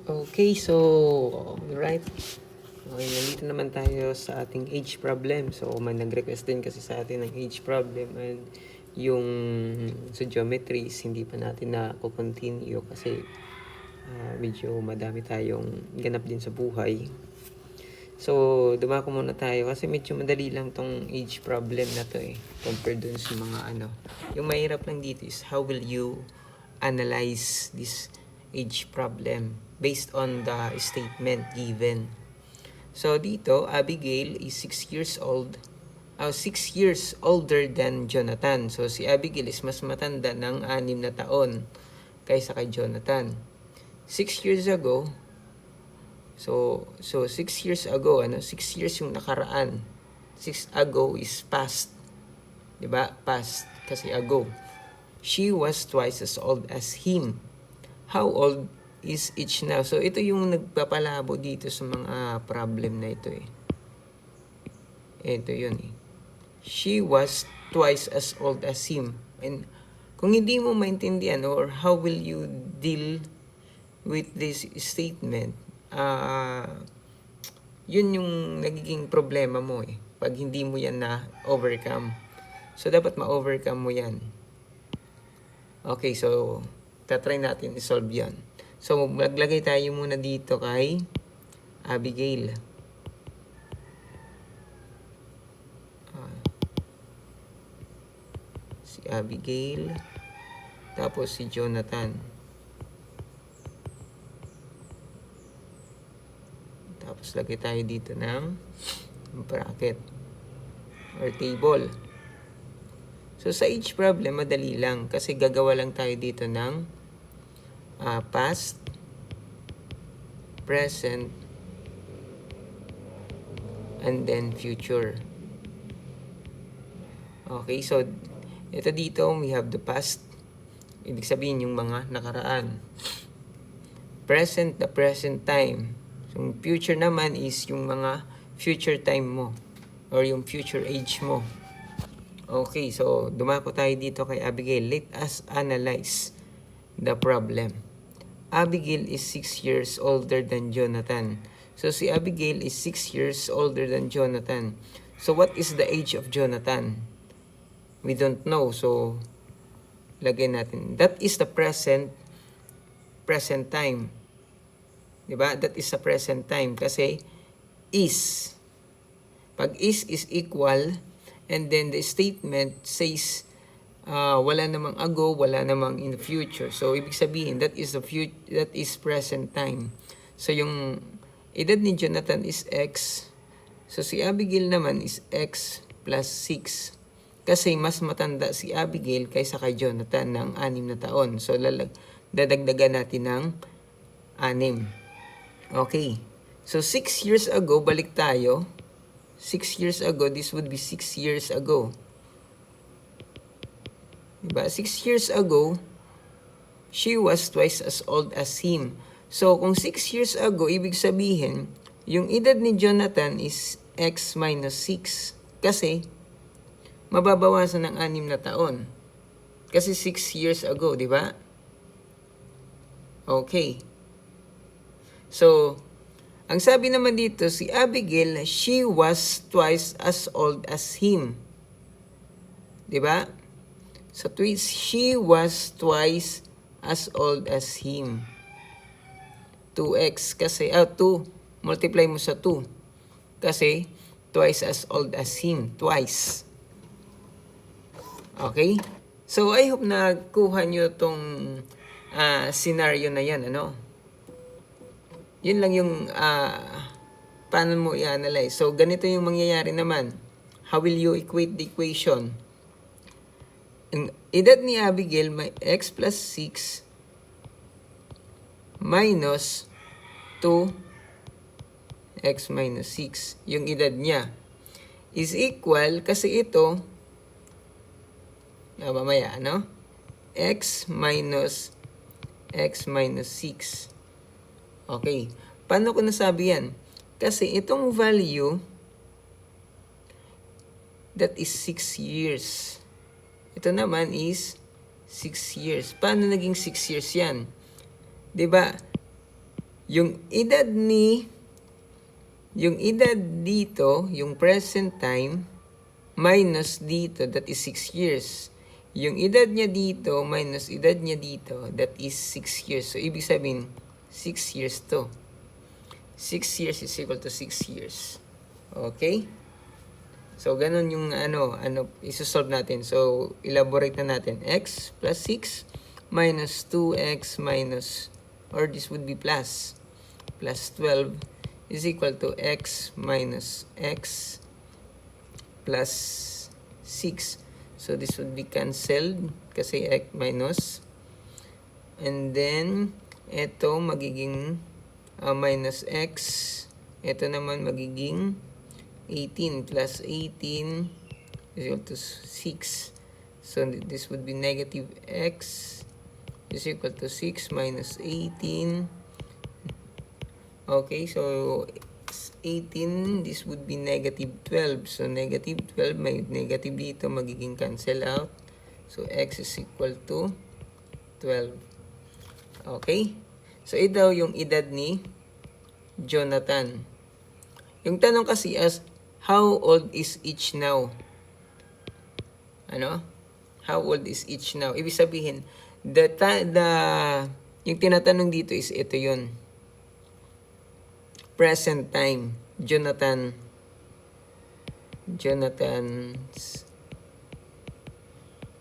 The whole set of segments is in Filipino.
Okay, so, right. Okay, nandito naman tayo sa ating age problem. So, may nag-request din kasi sa atin ng age problem and yung sa geometries, hindi pa natin na-continue kasi medyo madami tayong ganap din sa buhay. So, dumako muna tayo kasi medyo madali lang tong age problem na to compared dun sa mga Yung mahirap lang dito is how will you analyze this age problem based on the statement given. So dito, Abigail is 6 years old. 6 years older than Jonathan. So si Abigail is mas matanda ng 6 na taon kaysa kay Jonathan. 6 years ago, so 6 years ago, 6 years yung nakaraan. 6 ago is past. 'Di ba? Past kasi ago. She was twice as old as him. How old is each now? So, ito yung nagpapalabo dito sa mga problem na ito Ito yun She was twice as old as him. And kung hindi mo maintindihan or how will you deal with this statement, yun yung nagiging problema mo pag hindi mo yan na-overcome. So, dapat ma-overcome mo yan. Okay, so tatry natin i-solve yan. So, maglagay tayo muna dito kay Abigail. Si Abigail. Tapos si Jonathan. Tapos lagay tayo dito ng bracket or table. So, sa each problem, madali lang. Kasi gagawa lang tayo dito ng past, present, and then future. Okay, so ito dito, we have the past. Ibig sabihin yung mga nakaraan. Present, the present time. So, yung future naman is yung mga future time mo or yung future age mo. Okay, so dumako tayo dito kay Abigail. Let us analyze the problem. Abigail is 6 years older than Jonathan. So si Abigail is 6 years older than Jonathan. So what is the age of Jonathan? We don't know. So lagay natin. That is the present time. Diba? That is the present time. Kasi is. Pag is equal, and then the statement says wala namang ago, wala namang in the future. So ibig sabihin that is present time. So yung edad ni Jonathan is X. So si Abigail naman is X plus 6. Kasi mas matanda si Abigail kaysa kay Jonathan ng 6 na taon. So dadagdagan natin ng 6. Okay. So 6 years ago, balik tayo. 6 years ago, this would be 6 years ago. Diba? 6 years ago, she was twice as old as him. So, kung 6 years ago, ibig sabihin, yung edad ni Jonathan is X minus 6. Kasi, mababawasan ng 6 na taon. Kasi 6 years ago, di ba? Okay. So, ang sabi naman dito, si Abigail, she was twice as old as him. Diba? So, she was twice as old as him. 2x kasi, 2. Multiply mo sa 2. Kasi, twice as old as him. Twice. Okay? So, I hope na kuha nyo tong scenario na yan, Yun lang yung paano mo i-analyze. So, ganito yung mangyayari naman. How will you equate the equation? Ang edad ni Abigail may X plus 6 minus 2X minus 6. Yung edad niya is equal kasi ito mamaya, X minus 6. Okay. Paano ko nasabi yan? Kasi itong value, that is 6 years. Ito naman is 6 years. Paano naging 6 years yan? 'Di ba? Yung edad dito, yung present time, minus dito, that is 6 years. Yung edad niya dito, minus edad niya dito, that is 6 years. So, ibig sabihin, 6 years to. 6 years is equal to 6 years. Okay? So, ganun yung isosolve natin. So, elaborate na natin. X plus 6 minus 2x minus, or this would be plus 12 is equal to x minus x plus 6. So, this would be cancelled kasi x minus. And then, ito magiging minus x. Ito naman magiging 18 plus 18 is equal to 6. So, this would be negative x is equal to 6 minus 18. Okay, so 18, this would be negative 12. So, negative 12, may negative dito, magiging cancel out. So, x is equal to 12. Okay? So, ito yung edad ni Jonathan. Yung tanong kasi as, how old is each now? How old is each now? Ibig sabihin, yung tinatanong dito is ito yun. Present time. Jonathan's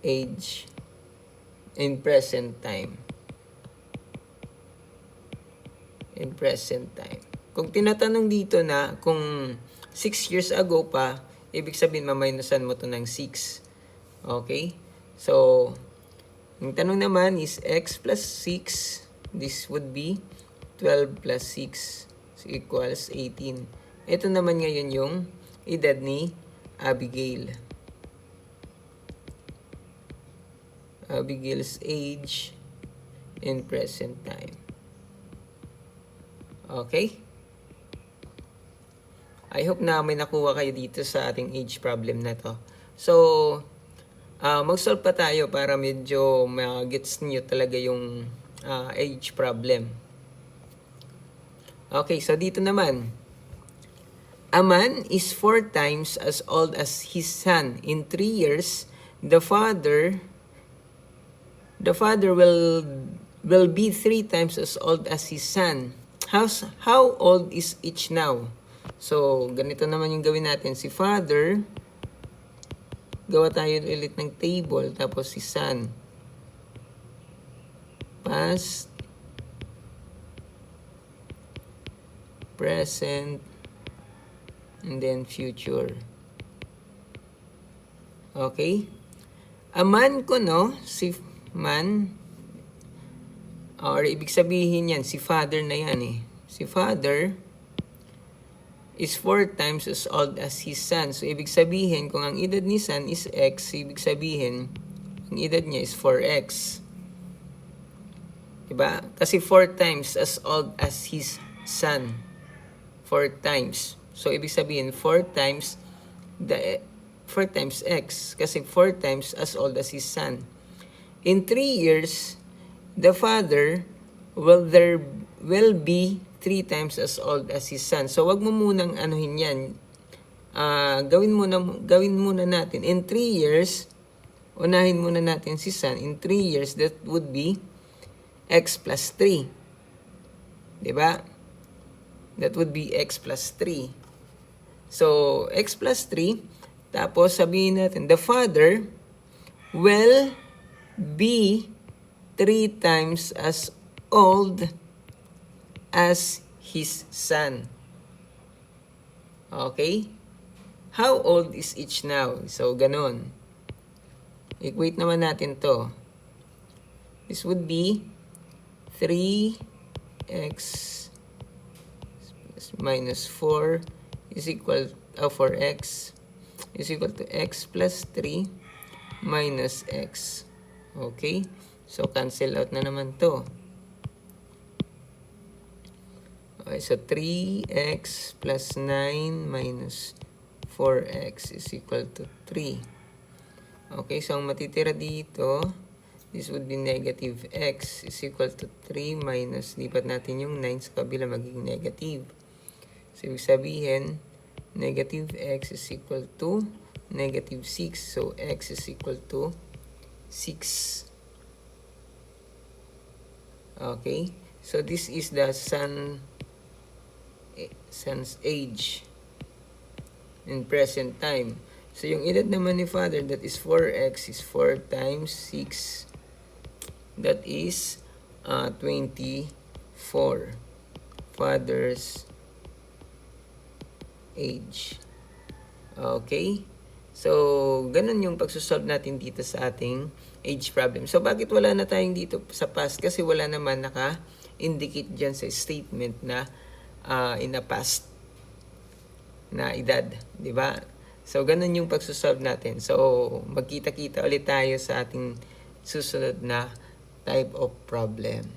age in present time. In present time. Kung tinatanong dito na kung 6 years ago pa, ibig sabihin maminusan mo to ng 6. Okay? So, yung tanong naman is x plus 6. This would be 12 plus 6 equals 18. Ito naman ngayon yung edad ni Abigail. Abigail's age in present time. Okay? I hope na may nakuha kayo dito sa ating age problem na to. So, mag-solve pa tayo para medyo ma-gets nyo talaga yung age problem. Okay, so dito naman. A man is 4 times as old as his son. In 3 years, the father will be 3 times as old as his son. How old is each now? So, ganito naman yung gawin natin. Si father, gawa tayo ulit ng table, tapos si son. Past, present, and then future. Okay? A man ko, no? Si man, or ibig sabihin yan, si father na yan eh. Si father is 4 times as old as his son. So, ibig sabihin, kung ang edad ni son is x, ibig sabihin, ang edad niya is 4x. Diba? Kasi 4 times as old as his son. 4 times. So, ibig sabihin, 4 times x. Kasi 4 times as old as his son. In 3 years, the father will be 3 times as old as his son. So, wag mo munang anuhin yan. Gawin muna natin. In 3 years, unahin muna natin si son. In 3 years, that would be x plus 3. Diba? That would be x plus 3. So, x plus 3. Tapos, sabihin natin, the father will be 3 times as old as his son. Okay? How old is each now? So, ganon. Equate naman natin to. This would be 3x minus 4 is equal to 4x is equal to x plus 3 minus x. Okay? So, cancel out na naman to. Okay, so 3x plus 9 minus 4x is equal to 3. Okay, so ang matitira dito, this would be negative x is equal to 3 minus, lipat natin yung 9 sa kabila, magiging negative. So, ibig sabihin, negative x is equal to negative 6. So, x is equal to 6. Okay? So, this is the sun's age in present time. So, yung edad naman ni Father, that is 4x, is 4 times 6. That is 24. Father's age. Okay? So, ganun yung pagsosolve natin dito sa ating age problem. So, bakit wala na tayong dito sa past? Kasi wala naman naka-indicate dyan sa statement na in a past na edad. Diba? So, ganun yung pagsosolve natin. So, magkita-kita ulit tayo sa ating susunod na type of problem.